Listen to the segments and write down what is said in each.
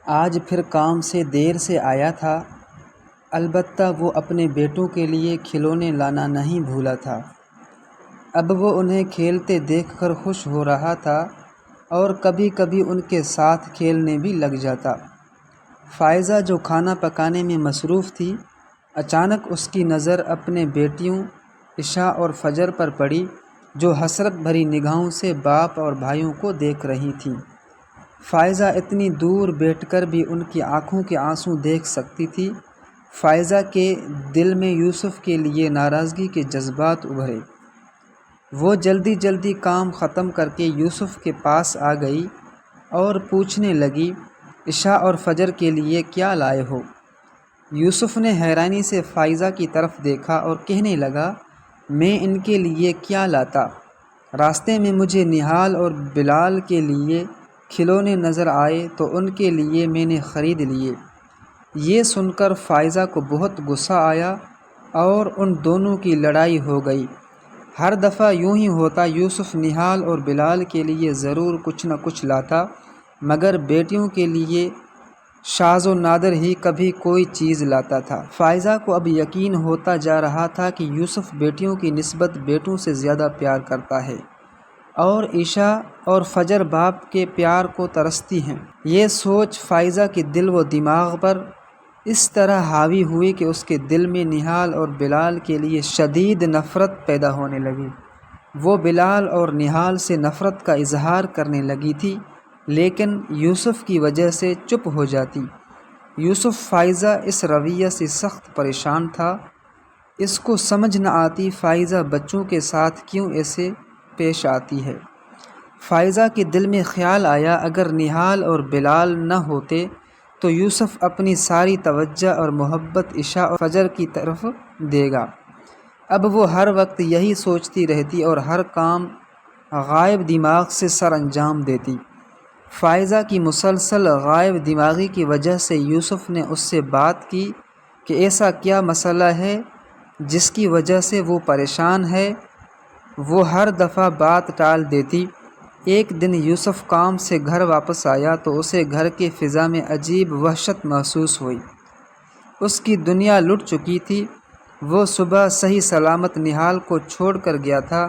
آج پھر کام سے دیر سے آیا تھا، البتہ وہ اپنے بیٹوں کے لیے کھلونے لانا نہیں بھولا تھا۔ اب وہ انہیں کھیلتے دیکھ کر خوش ہو رہا تھا اور کبھی کبھی ان کے ساتھ کھیلنے بھی لگ جاتا۔ فائزہ جو کھانا پکانے میں مصروف تھی، اچانک اس کی نظر اپنے بیٹیوں عشاء اور فجر پر پڑی، جو حسرت بھری نگاہوں سے باپ اور بھائیوں کو دیکھ رہی تھیں۔ فائزہ اتنی دور بیٹھ کر بھی ان کی آنکھوں کے آنسو دیکھ سکتی تھی۔ فائزہ کے دل میں یوسف کے لیے ناراضگی کے جذبات ابھرے۔ وہ جلدی جلدی کام ختم کر کے یوسف کے پاس آ گئی اور پوچھنے لگی، عشاء اور فجر کے لیے کیا لائے ہو؟ یوسف نے حیرانی سے فائزہ کی طرف دیکھا اور کہنے لگا، میں ان کے لیے کیا لاتا؟ راستے میں مجھے نہال اور بلال کے لیے کھلونے نظر آئے تو ان کے لیے میں نے خرید لیے۔ یہ سن کر فائزہ کو بہت غصہ آیا اور ان دونوں کی لڑائی ہو گئی۔ ہر دفعہ یوں ہی ہوتا، یوسف نہال اور بلال کے لیے ضرور کچھ نہ کچھ لاتا، مگر بیٹیوں کے لیے شاذ و نادر ہی کبھی کوئی چیز لاتا تھا۔ فائزہ کو اب یقین ہوتا جا رہا تھا کہ یوسف بیٹیوں کی نسبت بیٹوں سے زیادہ پیار کرتا ہے اور عشاء اور فجر باپ کے پیار کو ترستی ہیں۔ یہ سوچ فائزہ کے دل و دماغ پر اس طرح حاوی ہوئی کہ اس کے دل میں نہال اور بلال کے لیے شدید نفرت پیدا ہونے لگی۔ وہ بلال اور نہال سے نفرت کا اظہار کرنے لگی تھی، لیکن یوسف کی وجہ سے چپ ہو جاتی۔ یوسف فائزہ اس رویہ سے سخت پریشان تھا۔ اس کو سمجھ نہ آتی فائزہ بچوں کے ساتھ کیوں ایسے پیش آتی ہے۔ فائزہ کے دل میں خیال آیا، اگر نہال اور بلال نہ ہوتے تو یوسف اپنی ساری توجہ اور محبت عشاء اور فجر کی طرف دے گا۔ اب وہ ہر وقت یہی سوچتی رہتی اور ہر کام غائب دماغ سے سر انجام دیتی۔ فائزہ کی مسلسل غائب دماغی کی وجہ سے یوسف نے اس سے بات کی کہ ایسا کیا مسئلہ ہے جس کی وجہ سے وہ پریشان ہے۔ وہ ہر دفعہ بات ٹال دیتی۔ ایک دن یوسف کام سے گھر واپس آیا تو اسے گھر کے فضا میں عجیب وحشت محسوس ہوئی۔ اس کی دنیا لٹ چکی تھی۔ وہ صبح صحیح سلامت نہال کو چھوڑ کر گیا تھا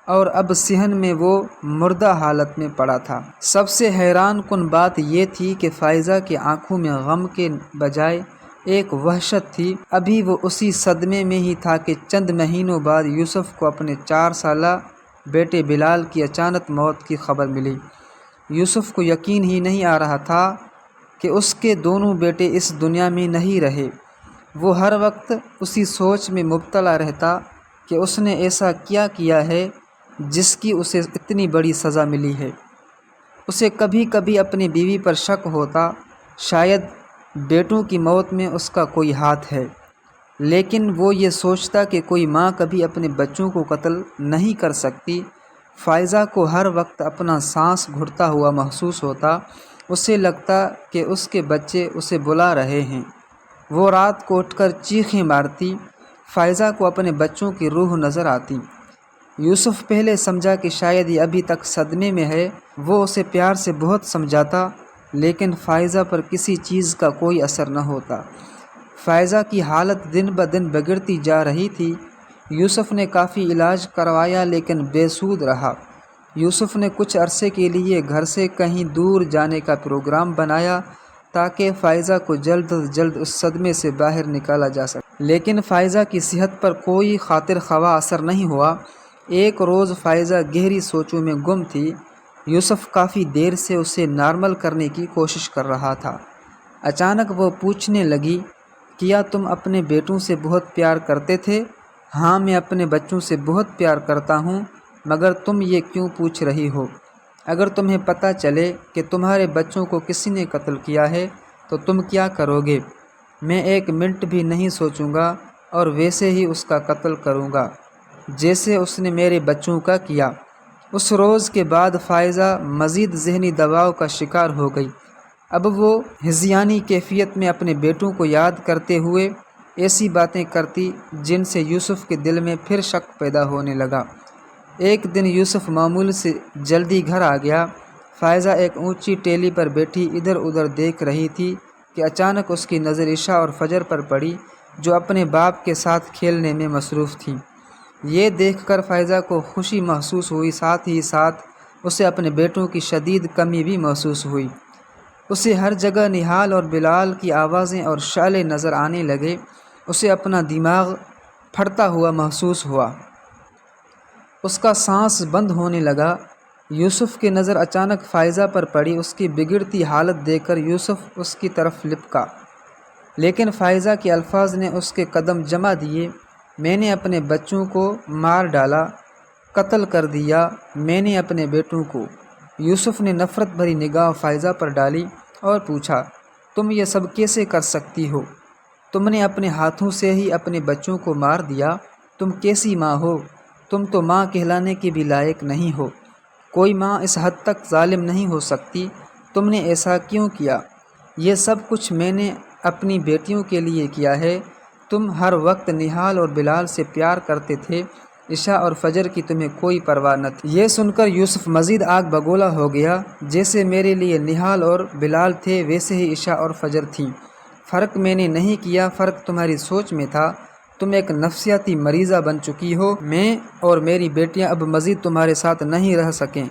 اور اب صحن میں وہ مردہ حالت میں پڑا تھا۔ سب سے حیران کن بات یہ تھی کہ فائزہ کی آنکھوں میں غم کے بجائے ایک وحشت تھی۔ ابھی وہ اسی صدمے میں ہی تھا کہ چند مہینوں بعد یوسف کو اپنے 4 سالہ بیٹے بلال کی اچانک موت کی خبر ملی۔ یوسف کو یقین ہی نہیں آ رہا تھا کہ اس کے دونوں بیٹے اس دنیا میں نہیں رہے۔ وہ ہر وقت اسی سوچ میں مبتلا رہتا کہ اس نے ایسا کیا کیا ہے جس کی اسے اتنی بڑی سزا ملی ہے۔ اسے کبھی کبھی اپنی بیوی پر شک ہوتا، شاید بیٹوں کی موت میں اس کا کوئی ہاتھ ہے، لیکن وہ یہ سوچتا کہ کوئی ماں کبھی اپنے بچوں کو قتل نہیں کر سکتی۔ فائزہ کو ہر وقت اپنا سانس گھٹتا ہوا محسوس ہوتا۔ اسے لگتا کہ اس کے بچے اسے بلا رہے ہیں۔ وہ رات کو اٹھ کر چیخیں مارتی۔ فائزہ کو اپنے بچوں کی روح نظر آتی۔ یوسف پہلے سمجھا کہ شاید یہ ابھی تک صدمے میں ہے۔ وہ اسے پیار سے بہت سمجھاتا، لیکن فائزہ پر کسی چیز کا کوئی اثر نہ ہوتا۔ فائزہ کی حالت دن بدن بگڑتی جا رہی تھی۔ یوسف نے کافی علاج کروایا لیکن بے سود رہا۔ یوسف نے کچھ عرصے کے لیے گھر سے کہیں دور جانے کا پروگرام بنایا تاکہ فائزہ کو جلد از جلد اس صدمے سے باہر نکالا جا سکے، لیکن فائزہ کی صحت پر کوئی خاطر خواہ اثر نہیں ہوا۔ ایک روز فائزہ گہری سوچوں میں گم تھی۔ یوسف کافی دیر سے اسے نارمل کرنے کی کوشش کر رہا تھا۔ اچانک وہ پوچھنے لگی، کیا تم اپنے بیٹوں سے بہت پیار کرتے تھے؟ ہاں، میں اپنے بچوں سے بہت پیار کرتا ہوں، مگر تم یہ کیوں پوچھ رہی ہو؟ اگر تمہیں پتہ چلے کہ تمہارے بچوں کو کسی نے قتل کیا ہے تو تم کیا کرو گے؟ میں ایک منٹ بھی نہیں سوچوں گا اور ویسے ہی اس کا قتل کروں گا جیسے اس نے میرے بچوں کا کیا۔ اس روز کے بعد فائزہ مزید ذہنی دباؤ کا شکار ہو گئی۔ اب وہ ہذیانی کیفیت میں اپنے بیٹوں کو یاد کرتے ہوئے ایسی باتیں کرتی جن سے یوسف کے دل میں پھر شک پیدا ہونے لگا۔ ایک دن یوسف معمول سے جلدی گھر آ گیا۔ فائزہ ایک اونچی ٹیلی پر بیٹھی ادھر ادھر دیکھ رہی تھی کہ اچانک اس کی نظر عشاء اور فجر پر پڑی، جو اپنے باپ کے ساتھ کھیلنے میں مصروف تھیں۔ یہ دیکھ کر فائزہ کو خوشی محسوس ہوئی، ساتھ ہی ساتھ اسے اپنے بیٹوں کی شدید کمی بھی محسوس ہوئی۔ اسے ہر جگہ نہال اور بلال کی آوازیں اور شعلے نظر آنے لگے۔ اسے اپنا دماغ پھٹتا ہوا محسوس ہوا۔ اس کا سانس بند ہونے لگا۔ یوسف کی نظر اچانک فائزہ پر پڑی۔ اس کی بگڑتی حالت دیکھ کر یوسف اس کی طرف لپکا، لیکن فائزہ کے الفاظ نے اس کے قدم جما دیے۔ میں نے اپنے بچوں کو مار ڈالا، قتل کر دیا، میں نے اپنے بیٹوں کو۔ یوسف نے نفرت بھری نگاہ فائزہ پر ڈالی اور پوچھا، تم یہ سب کیسے کر سکتی ہو؟ تم نے اپنے ہاتھوں سے ہی اپنے بچوں کو مار دیا۔ تم کیسی ماں ہو؟ تم تو ماں کہلانے کی بھی لائق نہیں ہو۔ کوئی ماں اس حد تک ظالم نہیں ہو سکتی۔ تم نے ایسا کیوں کیا؟ یہ سب کچھ میں نے اپنی بیٹیوں کے لیے کیا ہے۔ تم ہر وقت نہال اور بلال سے پیار کرتے تھے، عشاء اور فجر کی تمہیں کوئی پرواہ نہ تھی۔ یہ سن کر یوسف مزید آگ بگولا ہو گیا۔ جیسے میرے لیے نہال اور بلال تھے، ویسے ہی عشاء اور فجر تھیں۔ فرق میں نے نہیں کیا، فرق تمہاری سوچ میں تھا۔ تم ایک نفسیاتی مریضہ بن چکی ہو۔ میں اور میری بیٹیاں اب مزید تمہارے ساتھ نہیں رہ سکیں۔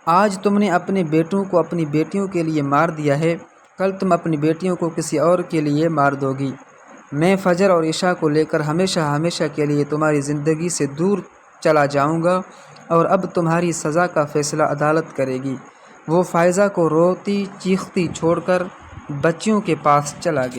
آج تم نے اپنے بیٹوں کو اپنی بیٹیوں کے لیے مار دیا ہے، کل تم اپنی بیٹیوں کو کسی اور کے لیے مار دو گی۔ میں فجر اور عشاء کو لے کر ہمیشہ ہمیشہ کے لیے تمہاری زندگی سے دور چلا جاؤں گا، اور اب تمہاری سزا کا فیصلہ عدالت کرے گی۔ وہ فائزہ کو روتی چیختی چھوڑ کر بچیوں کے پاس چلا گیا۔